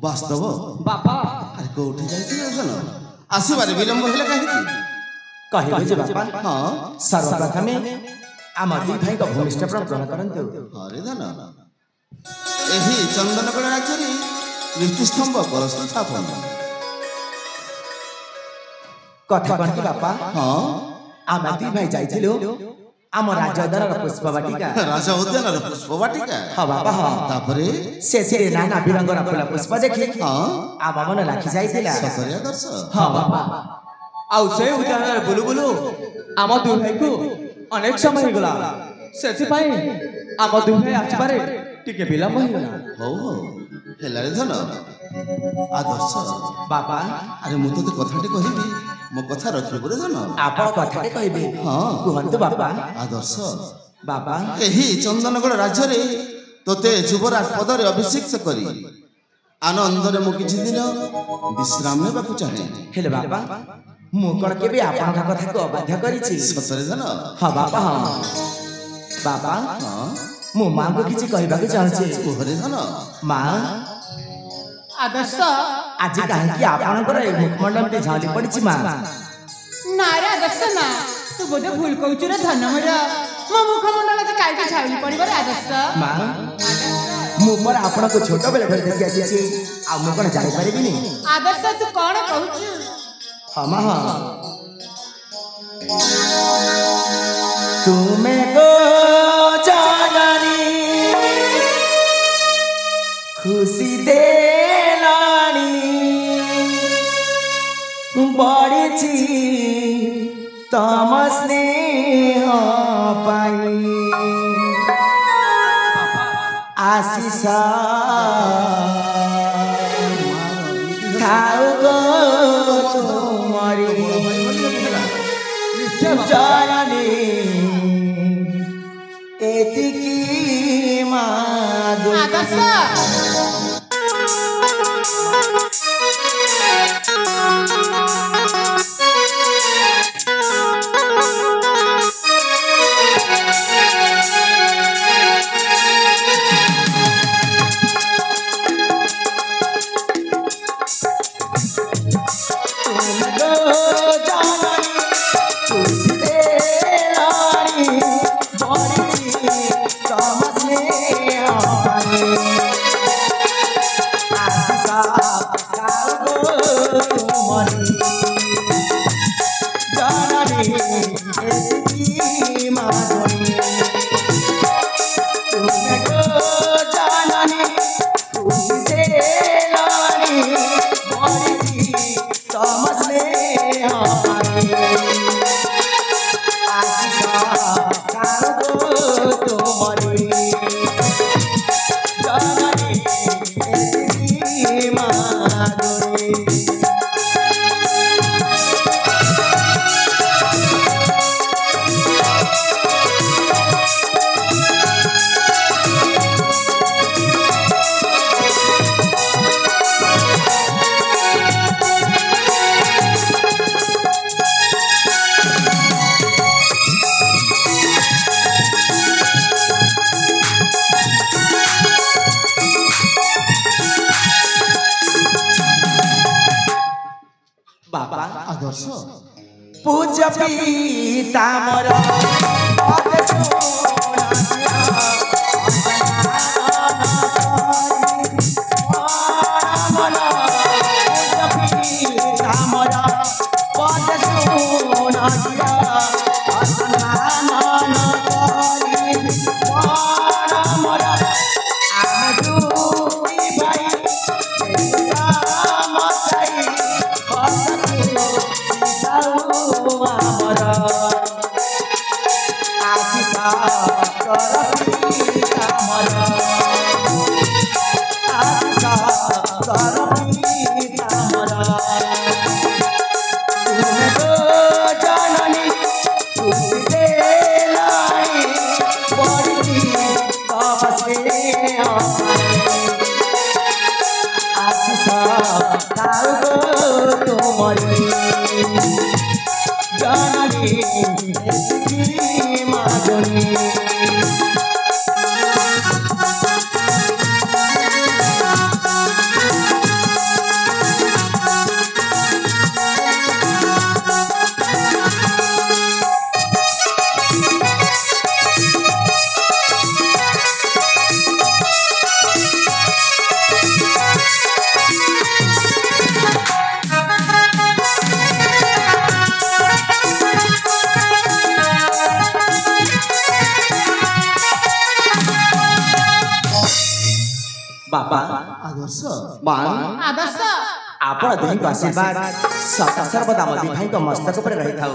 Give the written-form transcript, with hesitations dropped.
ବାସ୍ତବ ବାପା ଆରେ କୋଉଠି ଯାଇଥିଲେ ଧନ ଆସିବାରେ ବିଳମ୍ବ ହେଲେ କାହିଁକି କହିବେ ଯେ ବାପା ହଁ ସର୍ବପ୍ରଥମେ ଆମ ଦୁଇ ଭାଇଙ୍କ ଭୂମିଷ୍ଠ ଗ୍ରହଣ କରନ୍ତୁ। ହରେ ଧନ ଏହି ଚନ୍ଦନଗଡ଼ ରାଜ୍ୟରେ କୀର୍ତ୍ତିସ୍ତମ୍ଭ କଳସ ସ୍ଥାପନ କଥା କଣ କି ବାପା ହଁ ଆମେ ଦୁଇ ଭାଇ ଯାଇଥିଲୁ ଆମ ରାଜ ଉଦ୍ୟାନର ପୁଷ୍ପ ବାଟିକା ରାଜ ଉଦ୍ୟାନର ପୁଷ୍ପ ବାଟିକା ହଁ ବାପା ହଁ ତାପରେ ସେଥିରେ ନାନା ବିରଙ୍ଗର ଫୁଲ ପୁଷ୍ପ ଦେଖି ହଁ ଆମ ମନ ଲାଖି ଯାଇଥିଲା। ସତରେ ଆଦର୍ଶ ହଁ ବାପା ଆଉ ସେ ଉଦ୍ୟାନରେ ବୁଲୁ ବୁଲୁ ଆମ ଦୁଇ ଭାଇକୁ ଅନେକ ସମୟ ହେଇଗଲା ସେଥିପାଇଁ ଆମ ଦୁଇ ଭାଇ ଆସିବାରେ ଟିକେ ବିଳମ୍ବ ହେଇଗଲା। ହଉ ହଉ ହେଲାରେ ଧନ ଆଦର୍ଶ ବାପା ଆରେ ମୁଁ ତତେ କଥାଟେ କହିବି ମୋ କଥା ରଖିବୁ ରେ ଧନ ଆପଣ କଥାଟେ କହିବେ ହଁ କୁହନ୍ତୁ ବାପା। ଆଦର୍ଶ ବାପା ଏହି ଚନ୍ଦନଗଡ଼ ରାଜ୍ୟରେ ତୋତେ ଯୁବରାଜ ପଦରେ ଅଭିଷେକ କରି ଆନନ୍ଦରେ ମୁଁ କିଛି ଦିନ ବିଶ୍ରାମ ନେବାକୁ ଚାହେଁ। ହେଲେ ବାପା ମୁଁ କଣ କେବେ ଆପଣଙ୍କ କଥାକୁ ଅବାଧ୍ୟ କରିଛି? ସତରେ ଧନ ହଁ ବାପା ହଁ ବାପା ହଁ ମୁଁ ମାଙ୍କୁ କିଛି କହିବାକୁ ଚାହୁଁଛି। କୁହରେ ଧନ ମା ଆଦର୍ଶ ଆଜି କାହିଁକି ଆପଣଙ୍କର ଏ ମୁଖମଣ୍ଡଳଟି ଝାଉଲି ପଡିଛି ମା? ନା ରେ ଆଦର୍ଶ ନା ତୁ ବୋଧେ ଭୁଲ କହୁଛୁ ରେ ଧନ ମୋର ମୋ ମୁଖମଣ୍ଡଳ କାହିଁକି ଝାଉଳି ପଡିବ ରେ ଆଦର୍ଶ। ମା ମୁଁ ପରା ଆପଣଙ୍କୁ ଛୋଟ ବେଳେ ଧରି ଦେଖି ଆସିଛି ଆଉ ମୁଁ କଣ ଜାଣିପାରିବିନି? ଆଦର୍ଶ ତୁ କଣ କହୁଛୁ? ହଁ ମା ହଁ ତୁମେ ଗो ଜାନୀ खुशी देलानी बड़ी तम स्नेह पाई आशीष खाऊ गो तुमरी जननी एतिकी मागो आदर्श पूज्य पिता मोर ବାପା ଆଦର୍ଶ ମା ଆଦର୍ଶ ଆପଣ ଦୁହିଁଙ୍କ ଆଶୀର୍ବାଦ ସଦା ସର୍ବଦା ଆମ ଦି ଭାଇଙ୍କ ମସ୍ତକ ଉପରେ ରହିଥାଉ।